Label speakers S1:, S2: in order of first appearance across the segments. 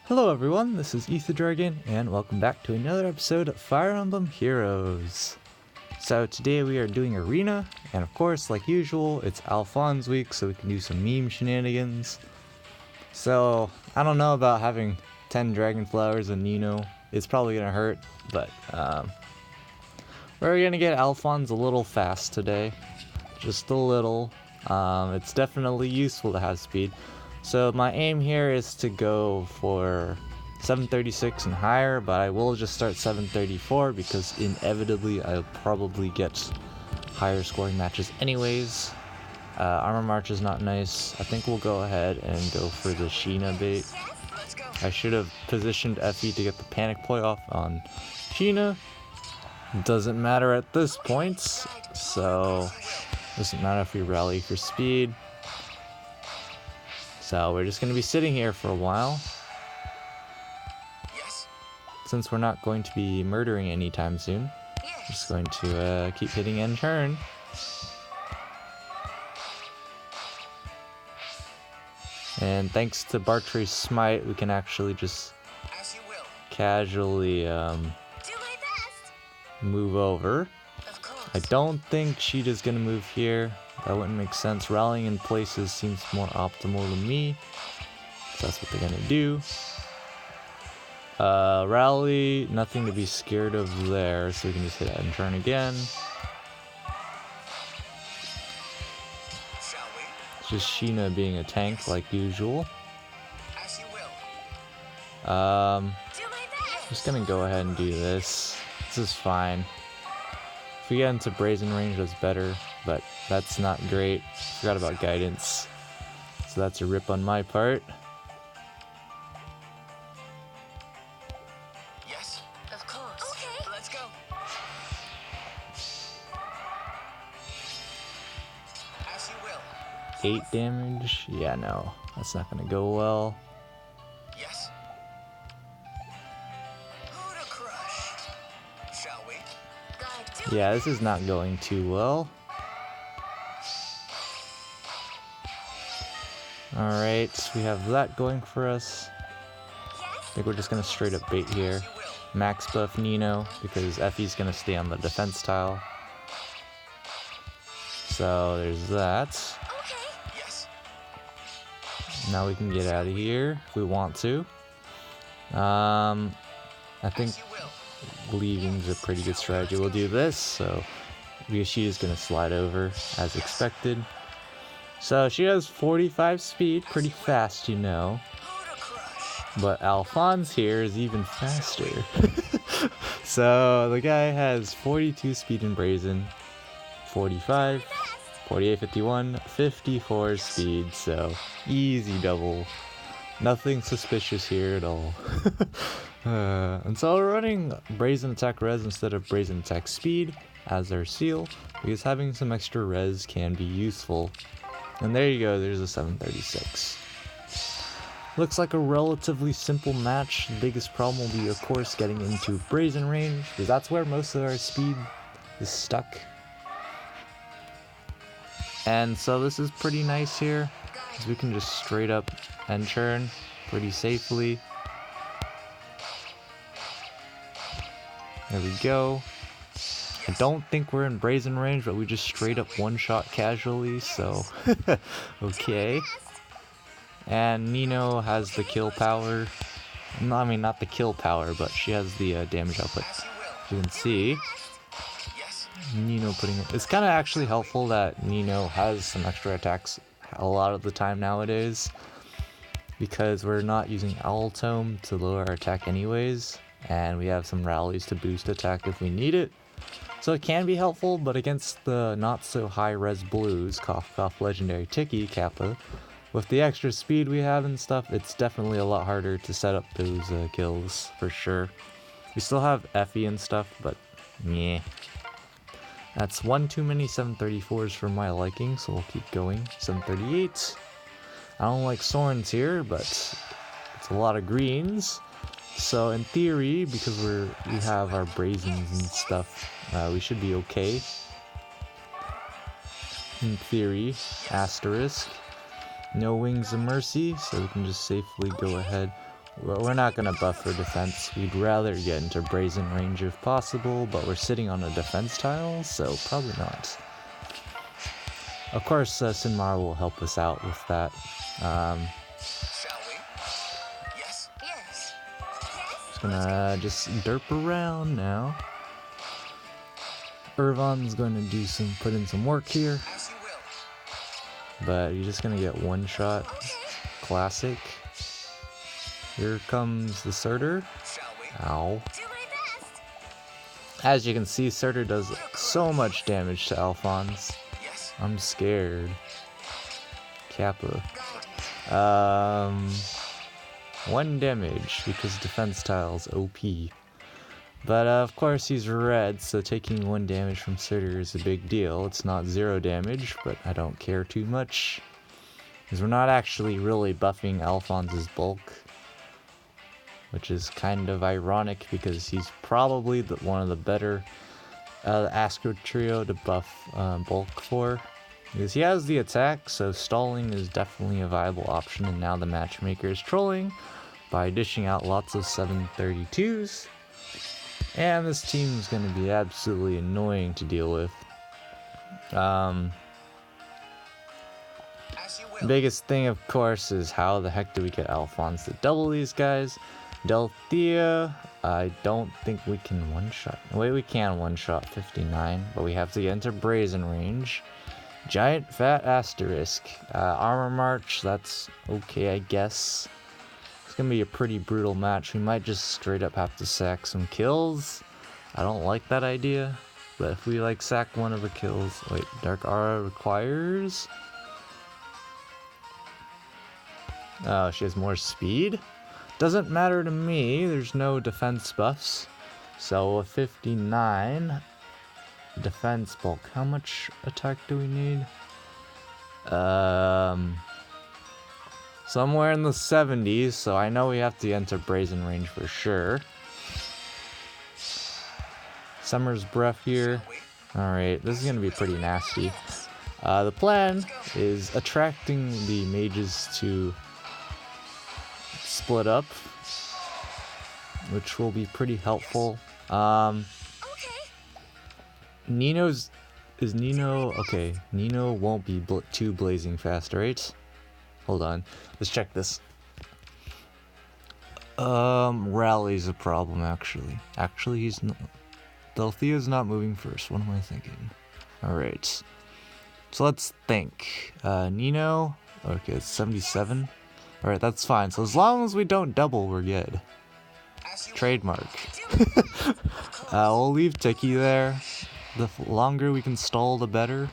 S1: Hello everyone, this is Ether Dragon, and welcome back to another episode of Fire Emblem Heroes. So today we are doing Arena, and of course, like usual, it's Alphonse week, so we can do some meme shenanigans. So, I don't know about having 10 Dragon Flowers and Nino. It's probably gonna hurt, but we're gonna get Alphonse a little fast today. Just a little. It's definitely useful to have speed. So my aim here is to go for 736 and higher, but I will just start 734 because inevitably I'll probably get higher scoring matches anyways. Armor March is not nice. I think we'll go ahead and go for the Sheena bait. I should have positioned Effie to get the panic play off on Sheena. Doesn't matter at this point, so doesn't matter if we rally for speed. So we're just going to be sitting here for a while. Since we're not going to be murdering anytime soon, I'm just going to keep hitting end turn. And thanks to Bartry's Smite, we can actually just casually move over. I don't think Sheeta's going to move here. That wouldn't make sense. Rallying in places seems more optimal to me. So that's what they're gonna do. Rally, nothing to be scared of there, so we can just hit end turn again. It's just Sheena being a tank like usual. Just gonna go ahead and do this. This is fine. If we get into Brazen range, that's better, but that's not great. Forgot about guidance. So that's a rip on my part.
S2: Yes, of course. Okay, let's go. As you will.
S1: 8 damage? Yeah, no. That's not gonna go well.
S2: Yes. Who to crush? Shall we?
S1: Yeah, this is not going too well. Alright, we have that going for us. I think we're just gonna straight up bait here. Max buff Nino, because Effie's gonna stay on the defense tile. So there's that. Now we can get out of here if we want to. I think leaving's a pretty good strategy. We'll do this, so Ryoshida's gonna slide over as expected. So she has 45 speed, pretty fast, you know. But Alphonse here is even faster. So the guy has 42 speed in Brazen, 45, 48, 51, 54 speed, so easy double. Nothing suspicious here at all. And so we're running Brazen Attack Res instead of Brazen Attack Speed as our seal, because having some extra res can be useful. And there you go, there's a 736. Looks like a relatively simple match. The biggest problem will be, of course, getting into Brazen range, because that's where most of our speed is stuck. And so this is pretty nice here, because we can just straight up end turn pretty safely. There we go. I don't think we're in Brazen range, but we just straight up one-shot casually, so okay. And Nino has the kill power. No, I mean, not the kill power, but she has the damage output. You can see Nino putting it. It's kind of actually helpful that Nino has some extra attacks a lot of the time nowadays, because we're not using Owl Tome to lower our attack anyways, and we have some rallies to boost attack if we need it. So it can be helpful, but against the not so high res blues, cough cough legendary Tiki Kappa, with the extra speed we have and stuff, it's definitely a lot harder to set up those kills for sure. We still have Effie and stuff, but yeah. That's one too many 734s for my liking, so we'll keep going. 738. I don't like Sorens here, but it's a lot of greens. So in theory, because we have our Brazens and stuff, we should be okay. In theory, asterisk. No Wings of Mercy, so we can just safely go ahead we're not gonna buff for defense. We'd rather get into brazen range if possible, but we're sitting on a defense tile, so probably not. Of course, Sinmar will help us out with that.
S2: Shall we? Yes. Yes.
S1: Just gonna just derp around now. Irvan's going to put in some work here,
S2: As you will.
S1: but you're just gonna get one shot. Classic. Here comes the Surtur.
S2: Shall we?
S1: Ow.
S2: Do my best.
S1: As you can see, Surtur does so much damage to Alphonse.
S2: Yes.
S1: I'm scared. Kappa.
S2: Guide me.
S1: 1 damage because defense tile's OP. But of course he's red, so taking 1 damage from Surtur is a big deal. It's not 0 damage, but I don't care too much. Because we're not actually really buffing Alphonse's bulk. Which is kind of ironic because he's probably one of the better Astro Trio to buff bulk for. Because he has the attack, so stalling is definitely a viable option, and now the matchmaker is trolling by dishing out lots of 732s. And this team is going to be absolutely annoying to deal with.
S2: As you will.
S1: Biggest thing, of course, is how the heck do we get Alphonse to double these guys? Delthea, I don't think we can one-shot. Wait, we can one-shot 59, but we have to get into brazen range. Giant fat asterisk. Armor march, that's okay, I guess. It's gonna be a pretty brutal match. We might just straight up have to sack some kills. I don't like that idea, but if we like sack one of the kills, wait, Dark Aura requires. Oh, she has more speed? Doesn't matter to me, there's no defense buffs. So a 59 defense bulk. How much attack do we need? Somewhere in the 70s, so I know we have to enter brazen range for sure. Summer's breath here. Alright, this is gonna be pretty nasty. The plan is attracting the mages to split up, which will be pretty helpful. Nino's is Nino okay? Nino won't be too blazing fast, right? Hold on, let's check this. Rally's a problem actually. Actually, he's not. Delthea's not moving first. What am I thinking? All right, so let's think. Nino. Okay, it's 77. All right, that's fine. So as long as we don't double, we're good. Trademark. We'll leave Tiki there. The longer we can stall, the better.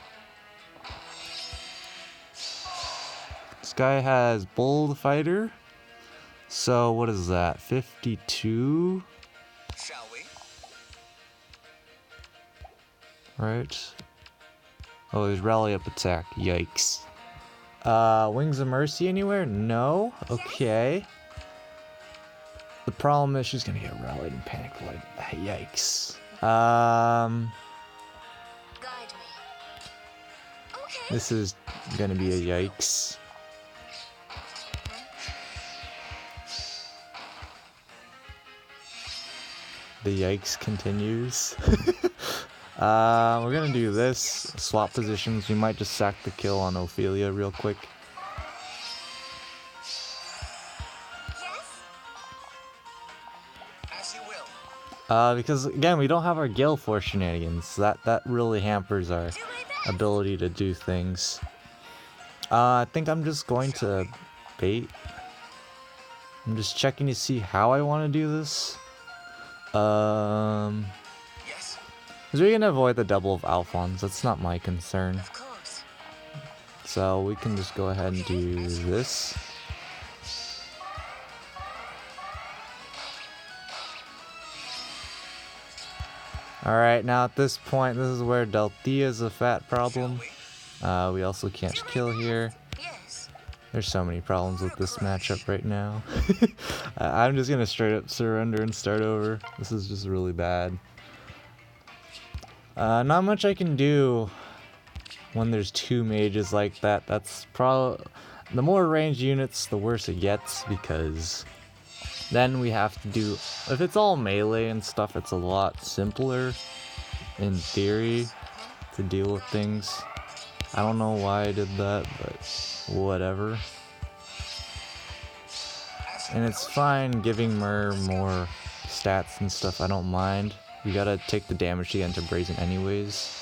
S1: This guy has Bold Fighter. So what is that? 52?
S2: Shall we?
S1: Right. Oh, there's Rally Up Attack. Yikes. Wings of Mercy anywhere? No? Okay. The problem is she's gonna get rallied and panic like yikes.
S2: Guide me. Okay.
S1: This is gonna be a yikes. The yikes continues. We're gonna do this. Swap positions. We might just sack the kill on Ophelia real quick.
S2: As you will.
S1: Because again, we don't have our Gale Force shenanigans. That really hampers our ability to do things. I think I'm just going to bait. I'm just checking to see how I want to do this.
S2: Yes.
S1: Because we can avoid the double of Alphonse. That's not my concern.
S2: Of course.
S1: So we can just go ahead and do this. Alright, now at this point, this is where Delthea is a fat problem. We also can't kill here.
S2: Yes.
S1: There's so many problems with this matchup right now. I'm just gonna straight up surrender and start over. This is just really bad. Not much I can do when there's two mages like that. That's probably... The more ranged units, the worse it gets, because Then we have to do, if it's all melee and stuff, it's a lot simpler in theory to deal with things. I don't know why I did that, but whatever. And it's fine giving Mer more stats and stuff, I don't mind. We gotta take the damage to get into Brazen anyways.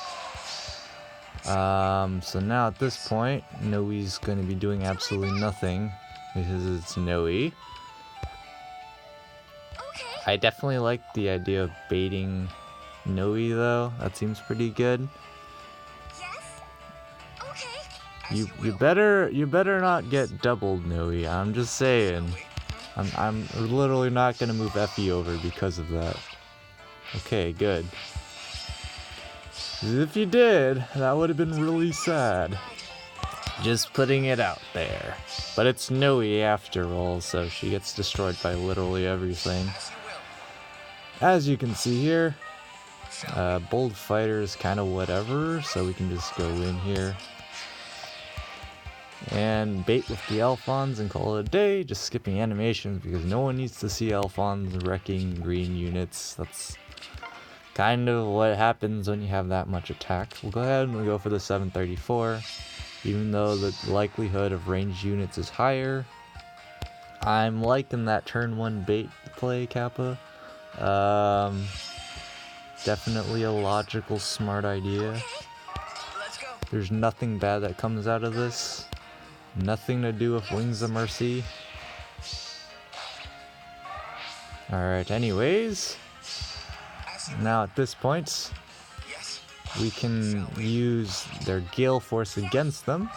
S1: So now at this point, Noe's gonna be doing absolutely nothing because it's Noe. I definitely like the idea of baiting Noe though. That seems pretty good. You better not get doubled, Noe. I'm just saying. I'm literally not gonna move Effie over because of that. Okay, good. If you did, that would have been really sad. Just putting it out there. But it's Noe after all, so she gets destroyed by literally everything. As you can see here, Bold Fighter is kind of whatever, so we can just go in here and bait with the Alphons and call it a day, just skipping animations because no one needs to see Alphons wrecking green units. That's kind of what happens when you have that much attack. We'll go ahead and we'll go for the 734, even though the likelihood of ranged units is higher. I'm liking that turn 1 bait play, Kappa. Definitely a logical, smart idea. There's nothing bad that comes out of this. Nothing to do with Wings of Mercy. Alright, anyways. Now at this point, we can use their Gale Force against them.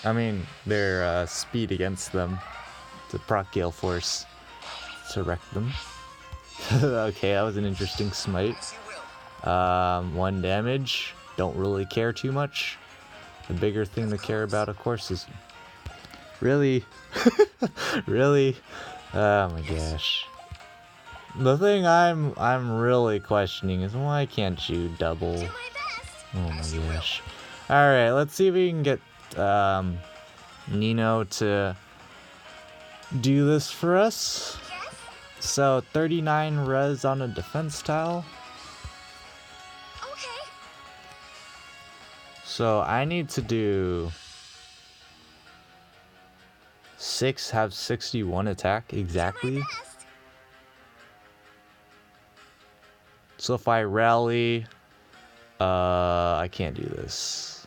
S1: I mean, their speed against them. To proc Gale Force to wreck them. Okay, that was an interesting smite. 1 damage. Don't really care too much. The bigger thing to care about, of course, is... Really? Really? Oh my gosh. The thing I'm really questioning is why can't you double? Oh my gosh. Alright, let's see if we can get Nino to do this for us. So 39 res on a defense tile. So I need to do 6, have 61 attack exactly. So if I rally, I can't do this.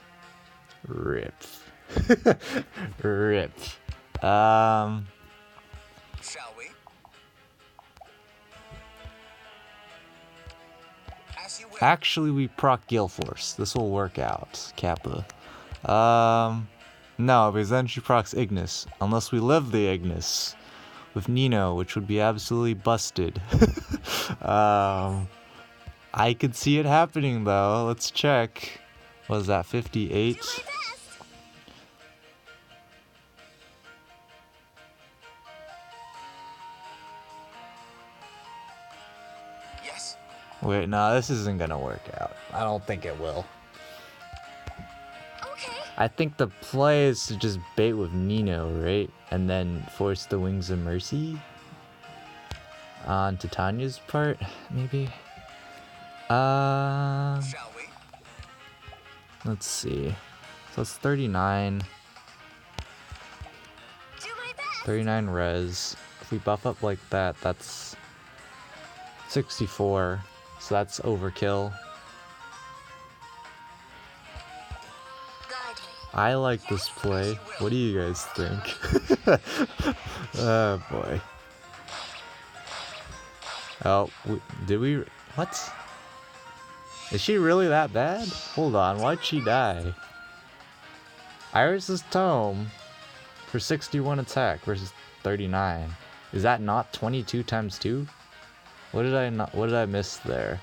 S1: Rip. Rip.
S2: Shall we? As you will.
S1: Actually, we proc Gale Force. This will work out, Kappa. No, because then she procs Ignis. Unless we live the Ignis with Nino, which would be absolutely busted. I could see it happening though. Let's check. What is that, 58?
S2: Yes.
S1: Wait, no, this isn't gonna work out. I don't think it will. I think the play is to just bait with Nino, right? And then force the Wings of Mercy on Titania's part, maybe?
S2: Shall we?
S1: Let's see. So it's 39. 39 res. If we buff up like that, that's 64. So that's overkill. I like this play. What do you guys think? Oh boy. Oh, did we? What? Is she really that bad? Hold on, why'd she die? Iris's Tome for 61 attack versus 39. Is that not 22 times 2? What did I miss there?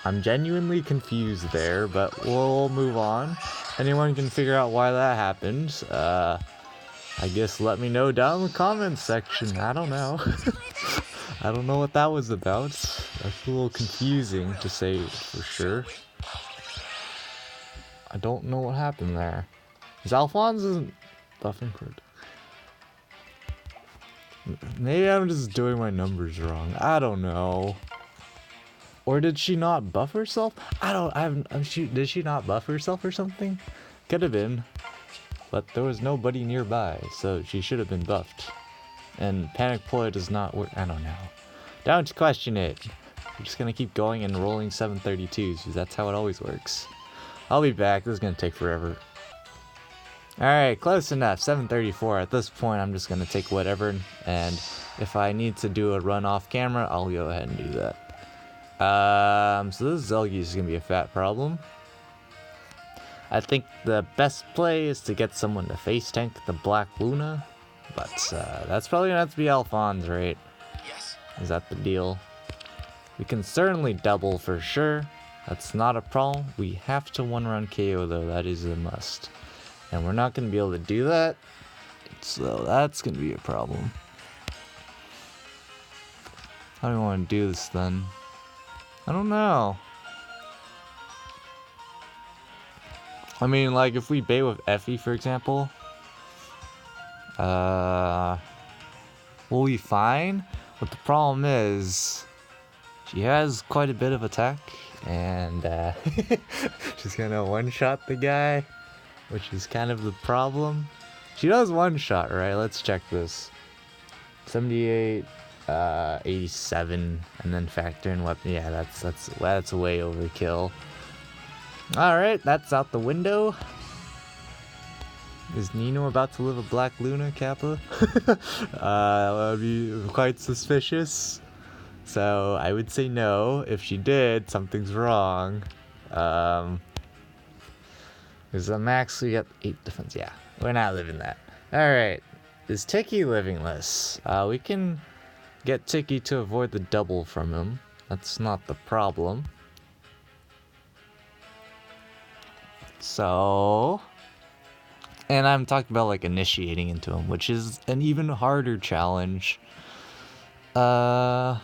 S1: I'm genuinely confused there, but we'll move on. Anyone can figure out why that happened. I guess let me know down in the comments section. I don't know. I don't know what that was about. That's a little confusing to say for sure. I don't know what happened there. Is Alphonse isn't buffing for it? Maybe I'm just doing my numbers wrong. I don't know. Or did she not buff herself? Did she not buff herself or something? Could have been. But there was nobody nearby, so she should have been buffed. And Panic Ploy does not work. I don't know. Don't question it. I'm just gonna keep going and rolling 732s, because that's how it always works. I'll be back. This is gonna take forever. Alright, close enough. 734. At this point, I'm just gonna take whatever, and if I need to do a run off camera, I'll go ahead and do that. So this Zelgi is gonna be a fat problem. I think the best play is to get someone to face tank the Black Luna, but that's probably gonna have to be Alphonse, right?
S2: Yes.
S1: Is that the deal? We can certainly double for sure. That's not a problem. We have to one-run KO though. That is a must. And we're not going to be able to do that. So that's going to be a problem. How do we want to do this then? I don't know. I mean, like, if we bait with Effie, for example, we'll be fine. But the problem is, she has quite a bit of attack, and she's gonna one-shot the guy, which is kind of the problem. She does one-shot, right? Let's check this. 78, 87, and then factor in weapon. Yeah, that's way overkill. All right, that's out the window. Is Nino about to live a Black Luna, Kappa? That would be quite suspicious. So I would say no. If she did, something's wrong. Because the max we got 8 defense. Yeah, we're not living that. Alright. Is Tiki living this? We can get Tiki to avoid the double from him. That's not the problem. So... And I'm talking about like initiating into him, which is an even harder challenge. But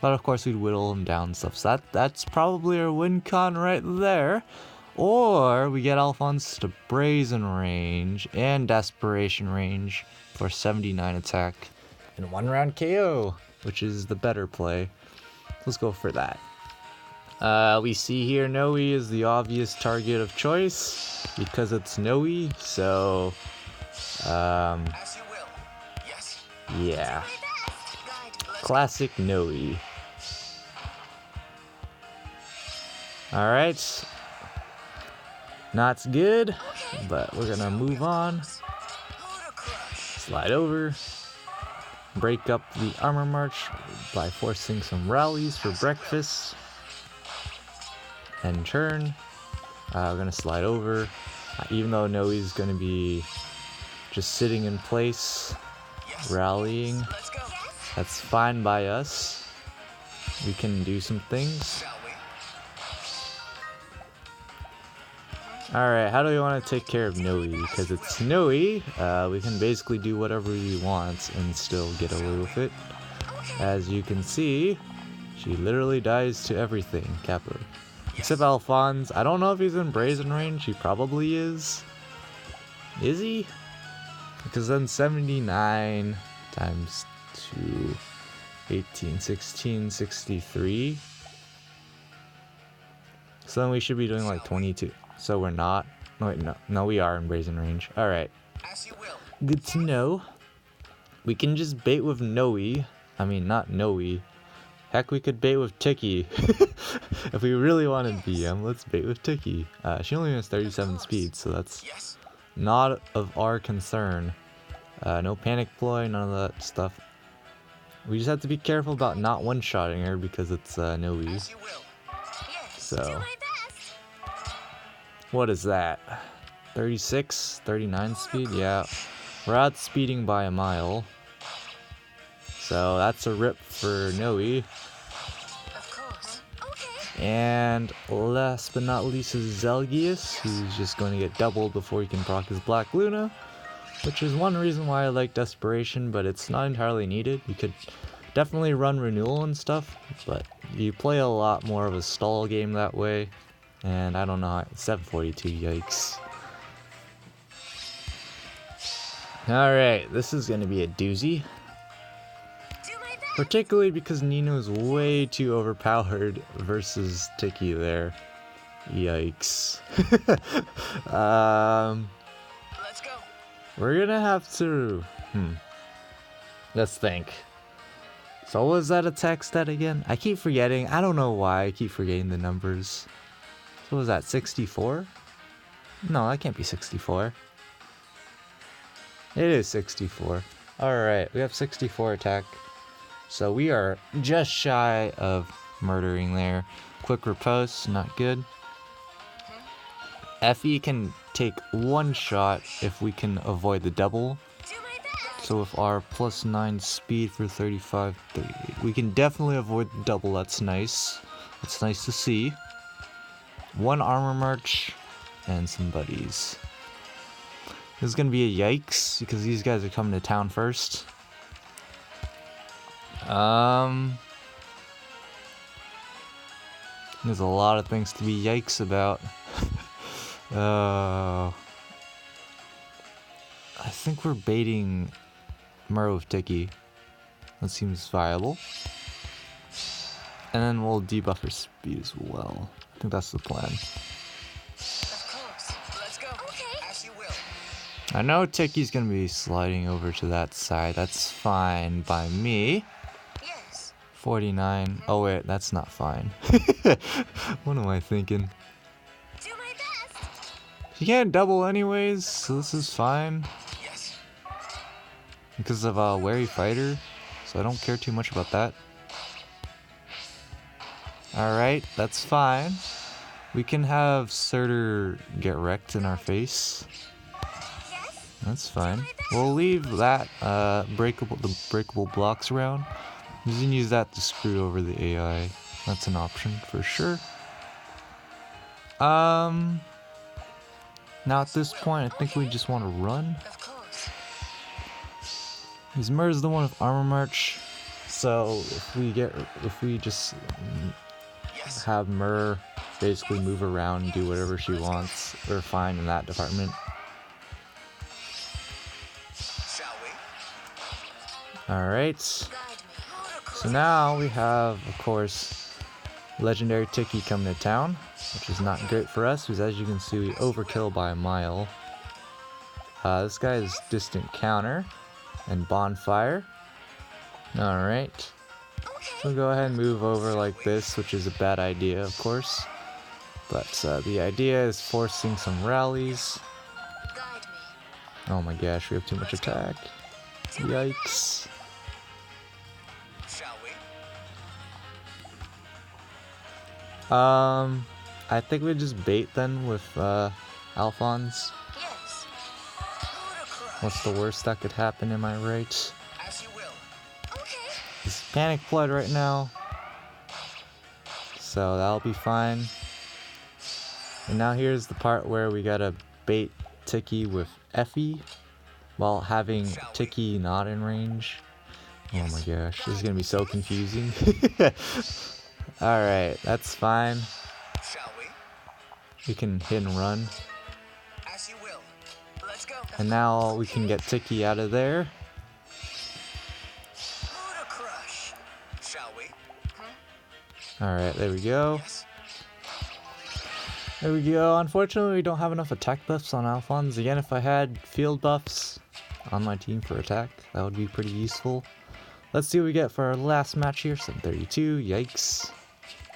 S1: of course we'd whittle him down and stuff. So that's probably our win con right there. Or we get Alphonse to Brazen range and Desperation range for 79 attack and 1-round KO, which is the better play. Let's go for that. We see here Noe is the obvious target of choice because it's Noe, so
S2: As you will. Yes.
S1: yeah. Classic Noe. Alright. Not good, but we're gonna move on. Slide over. Break up the armor march by forcing some rallies for breakfast. And turn. We're gonna slide over. Even though Noe's gonna be just sitting in place, rallying. That's fine by us. We can do some things. Alright, how do we want to take care of Noe? Because it's Noe, we can basically do whatever we want and still get away with it. As you can see, she literally dies to everything, Kappa. Except Alphonse. I don't know if he's in Brazen range. He probably is. Is he? Because then 79 times 2, 18, 16, 63. So then we should be doing like 22. So we're not. Wait, no, we are in Brazen range. Alright. Good to know. We can just bait with Noe. I mean, not Noe. Heck, we could bait with Tiki. If we really wanted BM, let's bait with Tiki. She only has 37 speed, so that's not of our concern. No panic ploy, none of that stuff. We just have to be careful about not one-shotting her because it's Noe. So, what is that? 36, 39 speed? Yeah, we're outspeeding by a mile. So that's a rip for Noe. And last but not least is Zelgius, who's just going to get doubled before he can proc his Black Luna. Which is one reason why I like Desperation, but it's not entirely needed. You could definitely run Renewal and stuff, but you play a lot more of a stall game that way. And I don't know, 742, yikes. Alright, this is gonna be a doozy. Particularly because Nino's way too overpowered versus Tiki there. Yikes.
S2: Let's go.
S1: We're gonna have to... Let's think. So what was that attack stat again? I keep forgetting. I don't know why I keep forgetting the numbers. So what was that, 64? No, that can't be 64. It is 64. Alright, we have 64 attack. So we are just shy of murdering there. Quick riposte, not good. Effie can take one shot if we can avoid the double. So with our +9 speed for 35, 38, we can definitely avoid the double. That's nice. That's nice to see. One armor march and some buddies. This is gonna be a yikes because these guys are coming to town first. There's a lot of things to be yikes about. I think we're baiting Murrow with Tiki. That seems viable. And then we'll debuff her speed as well. I think that's the plan.
S2: Of course. Let's go. Okay. As you will.
S1: I know Tiki's gonna be sliding over to that side. That's fine by me.
S2: Yes.
S1: 49. Oh wait, that's not fine. What am I thinking?
S2: Do my best.
S1: You can't double anyways, so this is fine.
S2: Yes.
S1: Because of Wary Fighter, so I don't care too much about that. Alright, that's fine. We can have Surtur get wrecked in our face.
S2: Yes.
S1: That's fine. We'll leave that the breakable blocks around. You can use that to screw over the AI. That's an option for sure. Now at this point, I think we just want to run.
S2: Of course.
S1: Because Mur's the one with armor march, so if we just
S2: Yes.
S1: have Mur basically move around and do whatever she wants, we're fine in that department.
S2: Shall we?
S1: Alright,
S2: Guide me.
S1: so now we have, of course, Legendary Tiki coming to town, which is not great for us, because as you can see, we overkill by a mile. This guy is Distant Counter and Bonfire. Alright. So go ahead and move over like this, which is a bad idea, of course. But the idea is forcing some rallies.
S2: Guide me.
S1: Oh my gosh, we have too much attack. Yikes.
S2: Shall we?
S1: I think we just bait then with Alphonse.
S2: Yes.
S1: What's the worst that could happen, am I right?
S2: As you will. Okay.
S1: He's panic blood right now. So that'll be fine. And now here's the part where we gotta bait Tiki with Effie while having Tiki not in range. Oh my gosh, this is gonna be so confusing. Alright, that's fine.
S2: Shall we?
S1: We can hit and run.
S2: As you will. Let's go.
S1: And now we can get Tiki out of there.
S2: Buddha crush. Shall we?
S1: Alright, there we go.
S2: Yes.
S1: There we go. Unfortunately, we don't have enough attack buffs on Alphonse. Again, if I had field buffs on my team for attack, that would be pretty useful. Let's see what we get for our last match here. 732. Yikes.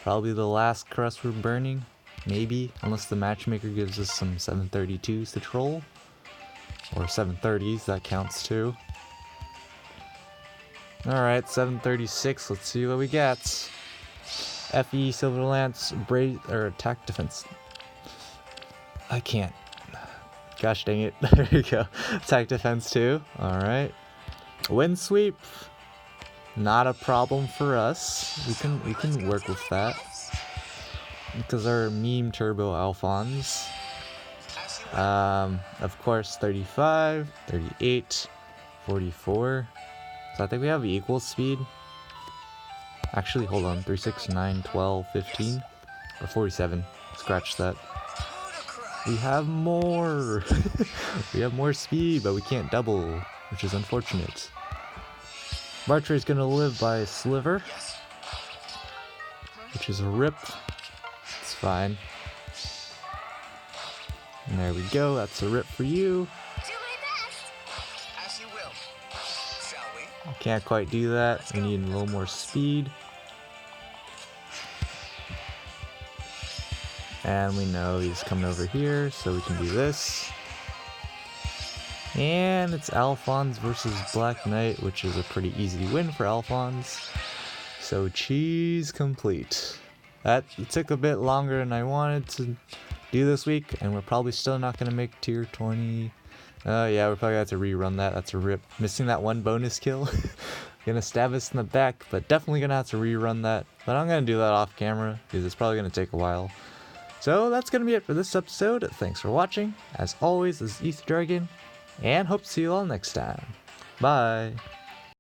S1: Probably the last crust we're burning. Maybe. Unless the matchmaker gives us some 732s to troll. Or 730s. That counts too. Alright, 736. Let's see what we get. FE, Silver Lance, attack defense. I can't. Gosh dang it. There you go. Attack defense too. Alright. Wind sweep. Not a problem for us. We can work with that. Because our meme turbo Alphonse. Of course 35, 38, 44. So I think we have equal speed. Actually, hold on. 3, 6, 9, 12, 15. Or 47. Scratch that. We have more! We have more speed, but we can't double, which is unfortunate. Bartray's gonna live by Sliver, which is a rip. It's fine. And there we go, that's a rip for you.
S2: Do my best. As you will. Shall we?
S1: Can't quite do that, we need a little more speed. And we know he's coming over here, so we can do this. And it's Alphonse versus Black Knight, which is a pretty easy win for Alphonse. So cheese complete. That took a bit longer than I wanted to do this week, and we're probably still not going to make tier 20. Yeah, we're probably going to have to rerun that. That's a rip. Missing that one bonus kill. Gonna stab us in the back, but definitely going to have to rerun that. But I'm going to do that off camera, because it's probably going to take a while. So that's going to be it for this episode. Thanks for watching. As always, this is Ether Dragon, and hope to see you all next time. Bye!